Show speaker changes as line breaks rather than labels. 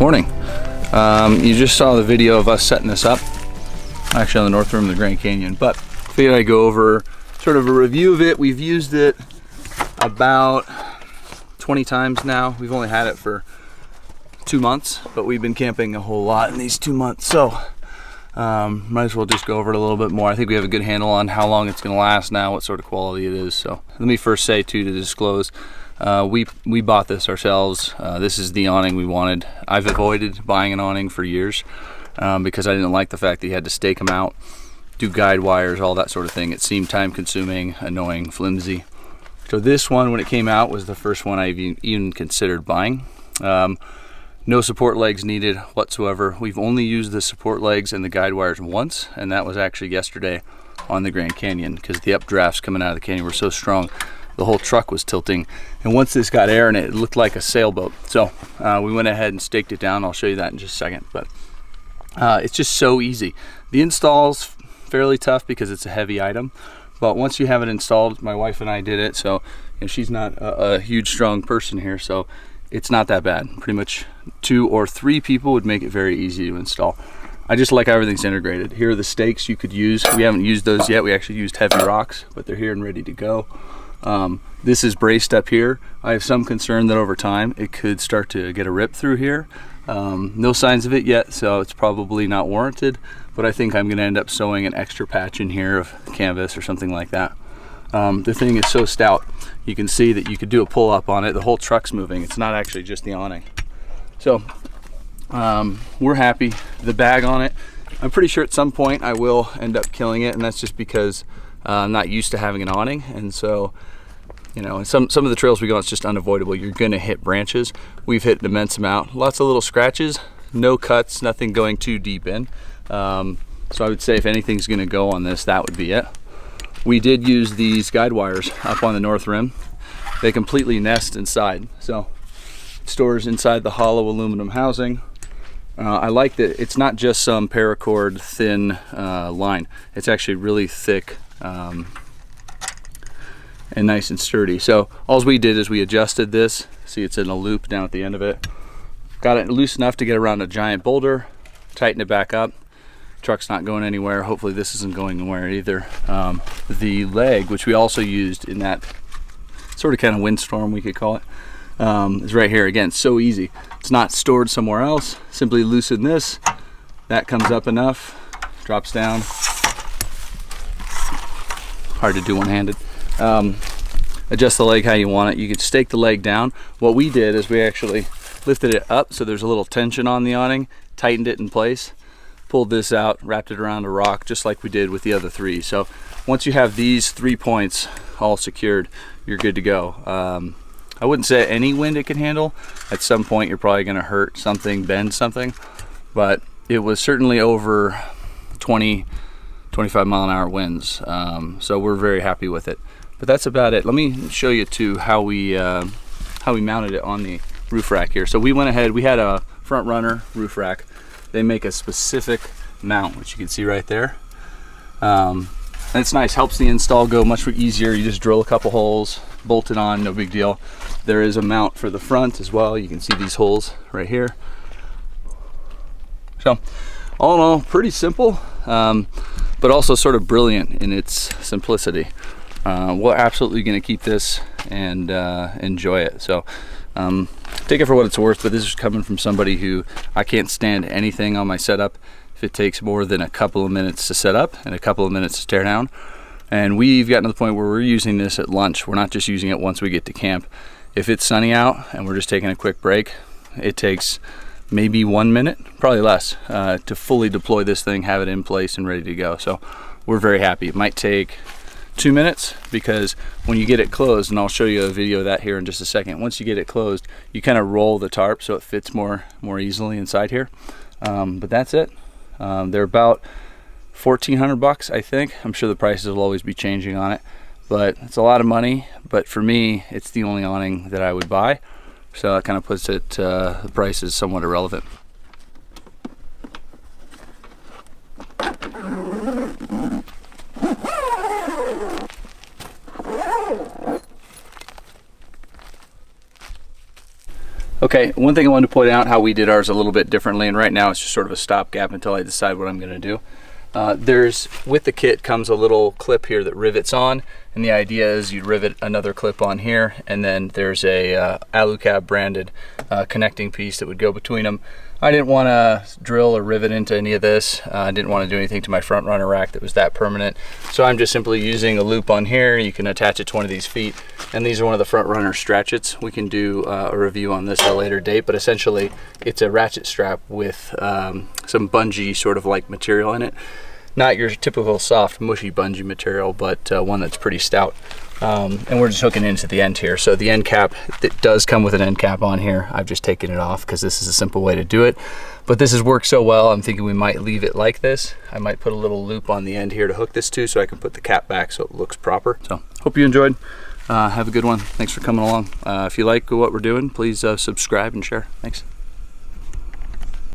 Morning. You just saw the video of us setting this up, actually on the north rim of the Grand Canyon, but figured I'd go over sort of a review of it. We've used it about 20 times now. We've only had it for 2 months, but we've been camping a whole lot in these 2 months, so might as well just go over it a little bit more. I think we have a good handle on how long it's going to last now, what sort of quality it is. So let me first say too, to disclose, we bought this ourselves. This is the awning we wanted. I've avoided buying an awning for years because I didn't like the fact that you had to stake them out, do guide wires, all that sort of thing. It seemed time consuming, annoying, flimsy. So this one, when it came out, was the first one I even considered buying. No support legs needed whatsoever. We've only used the support legs and the guide wires once, and that was actually yesterday on the Grand Canyon because the updrafts coming out of the canyon were so strong the whole truck was tilting, and once this got air in it, it looked like a sailboat. So we went ahead and staked it down. I'll show you that in just a second, but it's just so easy. The install's fairly tough because it's a heavy item, but once you have it installed, my wife and I did it, so she's not a huge strong person here, so it's not that bad. Pretty much 2 or 3 people would make it very easy to install. I just like how everything's integrated. Here are the stakes you could use. We haven't used those yet. We actually used heavy rocks, but they're here and ready to go. This is braced up here. I have some concern that over time it could start to get a rip through here. No signs of it yet, so it's probably not warranted, but I think I'm going to end up sewing an extra patch in here of canvas or something like that. The thing is so stout, you can see that you could do a pull up on it. The whole truck's moving. It's not actually just the awning. So we're happy. The bag on it, I'm pretty sure at some point I will end up killing it, and that's just because I'm not used to having an awning. And so, you know, some of the trails we go on, it's just unavoidable. You're gonna hit branches. We've hit an immense amount. Lots of little scratches, no cuts, nothing going too deep in. So I would say if anything's gonna go on this, that would be it. We did use these guide wires up on the north rim. They completely nest inside. So it stores inside the hollow aluminum housing. I like that it's not just some paracord thin line. It's actually really thick and nice and sturdy. So all we did is we adjusted this. See, it's in a loop down at the end of it. Got it loose enough to get around a giant boulder, tighten it back up. Truck's not going anywhere. Hopefully this isn't going anywhere either. The leg, which we also used in that sort of kind of windstorm, we could call it, is right here. Again, so easy. It's not stored somewhere else. Simply loosen this. That comes up enough, drops down. Hard to do one-handed. Adjust the leg how you want it. You could stake the leg down. What we did is we actually lifted it up so there's a little tension on the awning, tightened it in place, pulled this out, wrapped it around a rock just like we did with the other 3. So once you have these 3 points all secured, you're good to go. I wouldn't say any wind it can handle. At some point you're probably going to hurt something, bend something, but it was certainly over 20-25 mile an hour winds, so we're very happy with it. But that's about it. Let me show you too how we mounted it on the roof rack here. So we went ahead, we had a front runner roof rack. They make a specific mount, which you can see right there. And it's nice, helps the install go much easier. You just drill a couple holes, bolt it on, no big deal. There is a mount for the front as well. You can see these holes right here. So all in all, pretty simple, but also sort of brilliant in its simplicity. We're absolutely gonna keep this and enjoy it. So take it for what it's worth, but this is coming from somebody who I can't stand anything on my setup if it takes more than a couple of minutes to set up and a couple of minutes to tear down. And we've gotten to the point where we're using this at lunch. We're not just using it once we get to camp. If it's sunny out and we're just taking a quick break, it takes maybe 1 minute, probably less, to fully deploy this thing, have it in place and ready to go. So we're very happy. It might take 2 minutes because when you get it closed, and I'll show you a video of that here in just a second, once you get it closed, you kind of roll the tarp so it fits more easily inside here. But that's it. They're about 1,400 bucks, I think. I'm sure the prices will always be changing on it, but it's a lot of money. But for me, it's the only awning that I would buy, so that kind of puts it, the price is somewhat irrelevant. Okay, one thing I wanted to point out how we did ours a little bit differently, and right now it's just sort of a stopgap until I decide what I'm going to do. With the kit comes a little clip here that rivets on, and the idea is you rivet another clip on here, and then there's a Alu-Cab branded connecting piece that would go between them. I didn't want to drill or rivet into any of this. I didn't want to do anything to my front runner rack that was that permanent. So I'm just simply using a loop on here. You can attach it to one of these feet, and these are one of the front runner stratchets. We can do a review on this at a later date, but essentially it's a ratchet strap with some bungee sort of like material in it. Not your typical soft, mushy bungee material, but one that's pretty stout. And we're just hooking into the end here. So the end cap, it does come with an end cap on here. I've just taken it off because this is a simple way to do it. But this has worked so well, I'm thinking we might leave it like this. I might put a little loop on the end here to hook this to so I can put the cap back so it looks proper. So hope you enjoyed. Have a good one. Thanks for coming along. If you like what we're doing, please subscribe and share. Thanks.